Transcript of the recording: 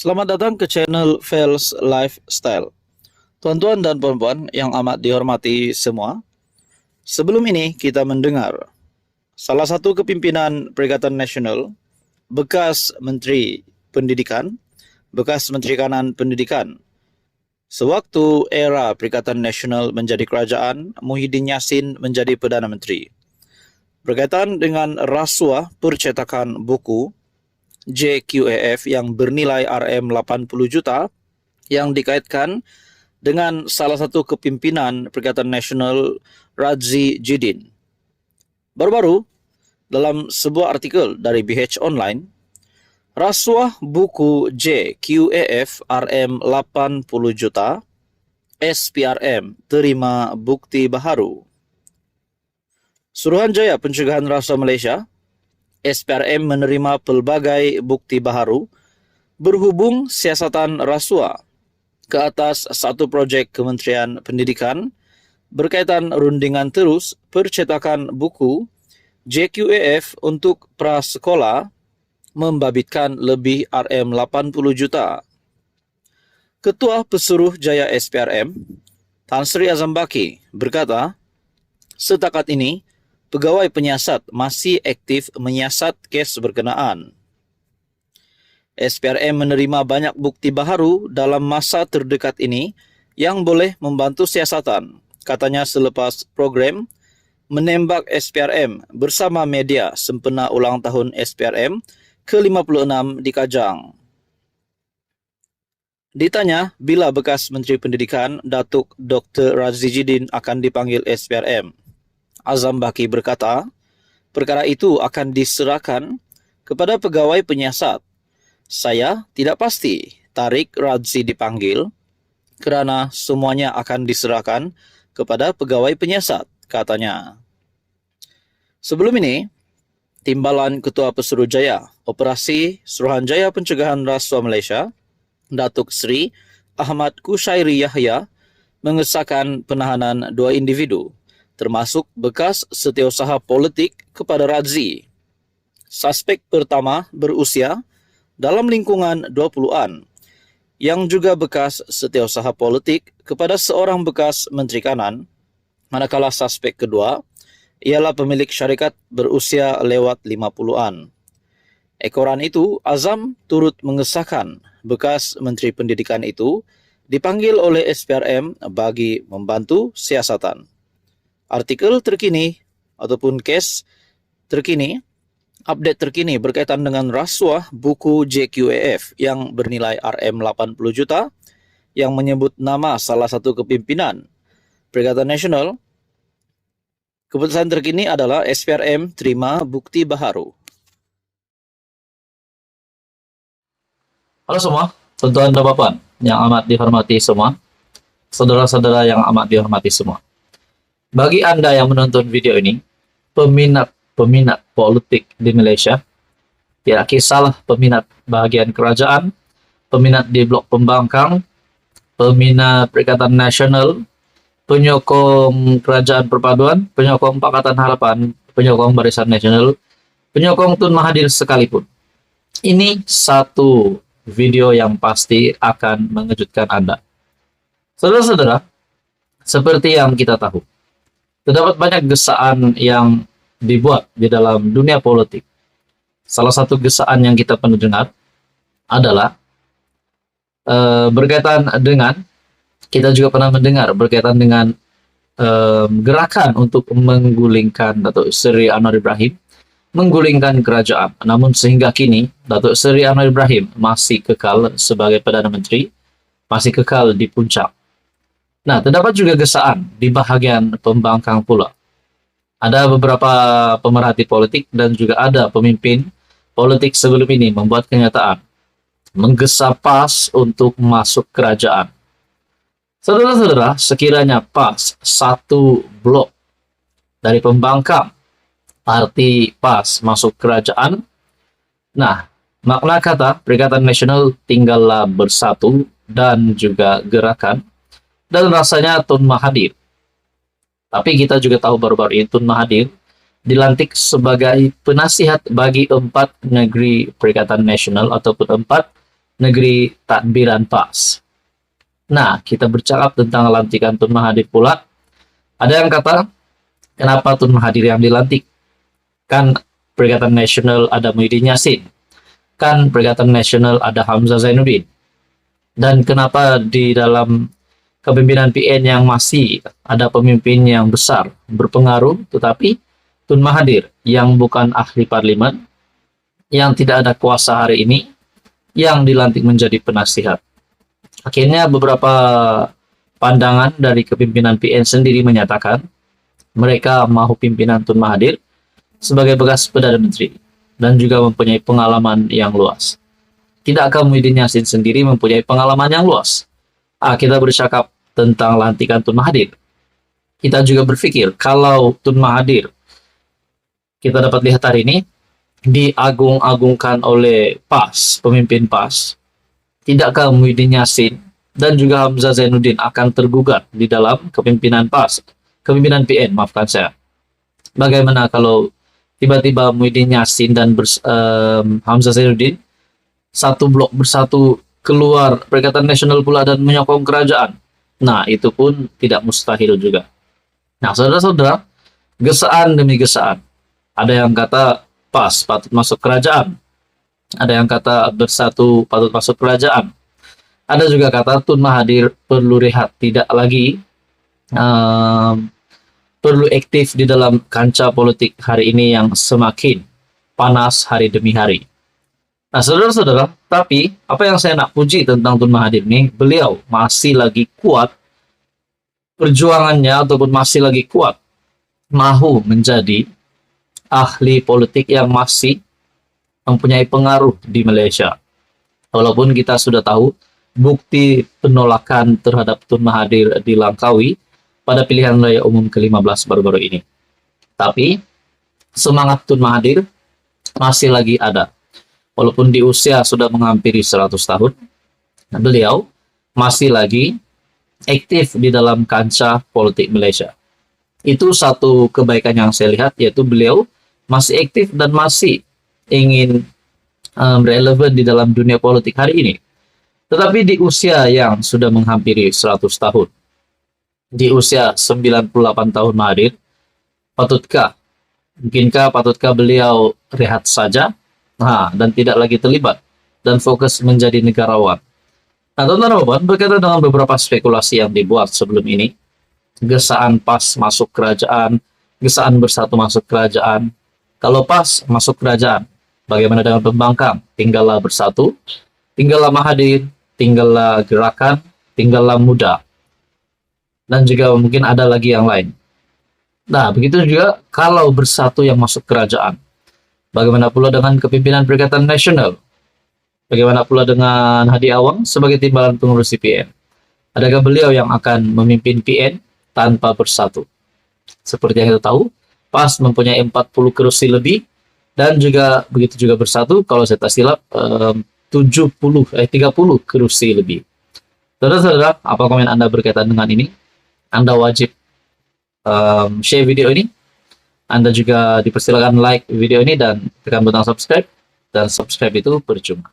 Selamat datang ke channel Fels Lifestyle. Tuan-tuan dan puan-puan yang amat dihormati semua, sebelum ini kita mendengar salah satu kepimpinan Perikatan Nasional, bekas Menteri Pendidikan, bekas Menteri Kanan Pendidikan, sewaktu era Perikatan Nasional menjadi kerajaan, Muhyiddin Yassin menjadi Perdana Menteri, berkaitan dengan rasuah percetakan buku JQAF yang bernilai Rm80 juta yang dikaitkan dengan salah satu kepimpinan Perikatan Nasional, Radzi Jidin. Baru-baru, dalam sebuah artikel dari BH Online, rasuah buku JQAF Rm80 juta, SPRM terima bukti baharu. Suruhanjaya Pencegahan Rasuah Malaysia, SPRM menerima pelbagai bukti baharu berhubung siasatan rasuah ke atas satu projek Kementerian Pendidikan berkaitan rundingan terus percetakan buku JQAF untuk prasekolah membabitkan lebih Rm80 juta. Ketua Pesuruh Jaya SPRM, Tan Sri Azam Baki, berkata, setakat ini, pegawai penyiasat masih aktif menyiasat kes berkenaan. SPRM menerima banyak bukti baharu dalam masa terdekat ini yang boleh membantu siasatan, katanya selepas program Menembak SPRM bersama media sempena ulang tahun SPRM ke-56 di Kajang. Ditanya bila bekas Menteri Pendidikan Datuk Dr. Radzi Jidin akan dipanggil SPRM, Azam Baki berkata, perkara itu akan diserahkan kepada pegawai penyiasat. Saya tidak pasti tarik Radzi dipanggil kerana semuanya akan diserahkan kepada pegawai penyiasat, katanya. Sebelum ini, Timbalan Ketua Pesuruhjaya Operasi Suruhanjaya Pencegahan Rasuah Malaysia, Datuk Seri Ahmad Kushairi Yahya, mengesahkan penahanan dua individu, termasuk bekas setiausaha politik kepada Radzi. Suspek pertama berusia dalam lingkungan 20-an, yang juga bekas setiausaha politik kepada seorang bekas Menteri Kanan, manakala suspek kedua ialah pemilik syarikat berusia lewat 50-an. Ekoran itu, Azam turut mengesahkan bekas Menteri Pendidikan itu dipanggil oleh SPRM bagi membantu siasatan. Artikel terkini ataupun kes terkini, update terkini berkaitan dengan rasuah buku JQAF yang bernilai Rm80 juta yang menyebut nama salah satu kepimpinan Perikatan Nasional. Keputusan terkini adalah SPRM terima bukti baharu. Halo semua, tuan-tuan dan puan yang amat dihormati semua, saudara-saudara yang amat dihormati semua. Bagi Anda yang menonton video ini, peminat politik di Malaysia, tidak kisahlah peminat bahagian kerajaan, peminat di Blok Pembangkang, peminat Perikatan Nasional, penyokong Kerajaan Perpaduan, penyokong Pakatan Harapan, penyokong Barisan Nasional, penyokong Tun Mahathir sekalipun. Ini satu video yang pasti akan mengejutkan Anda. Saudara-saudara, seperti yang kita tahu, terdapat banyak gesaan yang dibuat di dalam dunia politik. Salah satu gesaan yang kita pernah dengar adalah berkaitan dengan, kita juga pernah mendengar berkaitan dengan gerakan untuk menggulingkan Datuk Seri Anwar Ibrahim, menggulingkan kerajaan. Namun sehingga kini, Datuk Seri Anwar Ibrahim masih kekal sebagai Perdana Menteri, masih kekal di puncak. Nah, terdapat juga gesaan di bahagian pembangkang pula. Ada beberapa pemerhati politik dan juga ada pemimpin politik sebelum ini membuat kenyataan menggesa PAS untuk masuk kerajaan. Saudara-saudara, sekiranya PAS satu blok dari pembangkang, arti PAS masuk kerajaan, nah, makna kata Perikatan Nasional tinggallah bersatu dan juga gerakan, dan rasanya Tun Mahathir Tapi kita juga tahu baru-baru ini Tun Mahathir dilantik sebagai penasihat bagi 4 negeri Perikatan Nasional ataupun 4 negeri takbiran PAS. Nah, kita bercakap tentang lantikan Tun Mahathir pula. Ada yang kata, kenapa Tun Mahathir yang dilantik? Kan Perikatan Nasional ada Muhyiddin Yassin. Kan Perikatan Nasional ada Hamzah Zainuddin. Dan kenapa di dalam kepemimpinan PN yang masih ada pemimpin yang besar, berpengaruh, tetapi Tun Mahathir yang bukan ahli parlimen, yang tidak ada kuasa hari ini, yang dilantik menjadi penasihat. Akhirnya beberapa pandangan dari kepimpinan PN sendiri menyatakan mereka mahu pimpinan Tun Mahathir sebagai bekas Perdana Menteri dan juga mempunyai pengalaman yang luas. Tidakkah Muhyiddin Yassin sendiri mempunyai pengalaman yang luas? Kita bercakap tentang lantikan Tun Mahathir. Kita juga berpikir kalau Tun Mahathir kita dapat lihat hari ini diagung-agungkan oleh PAS, pemimpin PAS, tidakkah Muhyiddin Yassin dan juga Hamzah Zainuddin akan tergugat di dalam kepimpinan PAS, kepimpinan PN, maafkan saya. Bagaimana kalau tiba-tiba Muhyiddin Yassin dan Hamzah Zainuddin satu blok bersatu keluar Perikatan Nasional pula dan menyokong kerajaan? Nah, itu pun tidak mustahil juga. Nah, saudara-saudara, gesaan demi gesaan. Ada yang kata PAS patut masuk kerajaan. Ada yang kata bersatu patut masuk kerajaan. Ada juga kata Tun Mahathir perlu rehat, tidak lagi perlu aktif di dalam kancah politik hari ini yang semakin panas hari demi hari. Nah, saudara-saudara, tapi apa yang saya nak puji tentang Tun Mahathir ini, beliau masih lagi kuat perjuangannya ataupun masih lagi kuat mahu menjadi ahli politik yang masih mempunyai pengaruh di Malaysia. Walaupun kita sudah tahu bukti penolakan terhadap Tun Mahathir di Langkawi pada pilihan raya umum ke-15 baru-baru ini. Tapi semangat Tun Mahathir masih lagi ada. Walaupun di usia sudah menghampiri 100 tahun, beliau masih lagi aktif di dalam kancah politik Malaysia. Itu satu kebaikan yang saya lihat, yaitu beliau masih aktif dan masih ingin relevan di dalam dunia politik hari ini. Tetapi di usia yang sudah menghampiri 100 tahun, di usia 98 tahun Mahathir, patutkah beliau rehat saja? Dan tidak lagi terlibat dan fokus menjadi negarawan. Nah, teman-teman, berkaitan dengan beberapa spekulasi yang dibuat sebelum ini, gesaan PAS masuk kerajaan, gesaan bersatu masuk kerajaan. Kalau PAS masuk kerajaan, bagaimana dengan pembangkang? Tinggallah bersatu, tinggallah Mahathir, tinggallah gerakan, tinggallah muda. Dan juga mungkin ada lagi yang lain. Nah, begitu juga kalau bersatu yang masuk kerajaan. Bagaimana pula dengan kepimpinan Perikatan Nasional? Bagaimana pula dengan Hadi Awang sebagai timbalan pengurus PN? Adakah beliau yang akan memimpin PN tanpa bersatu? Seperti yang kita tahu, PAS mempunyai 40 kursi lebih dan juga begitu juga bersatu, kalau saya tak silap 30 kursi lebih. Saudara-saudara, apa komen Anda berkaitan dengan ini? Anda wajib share video ini. Anda juga dipersilakan like video ini dan tekan butang subscribe. Dan subscribe itu percuma.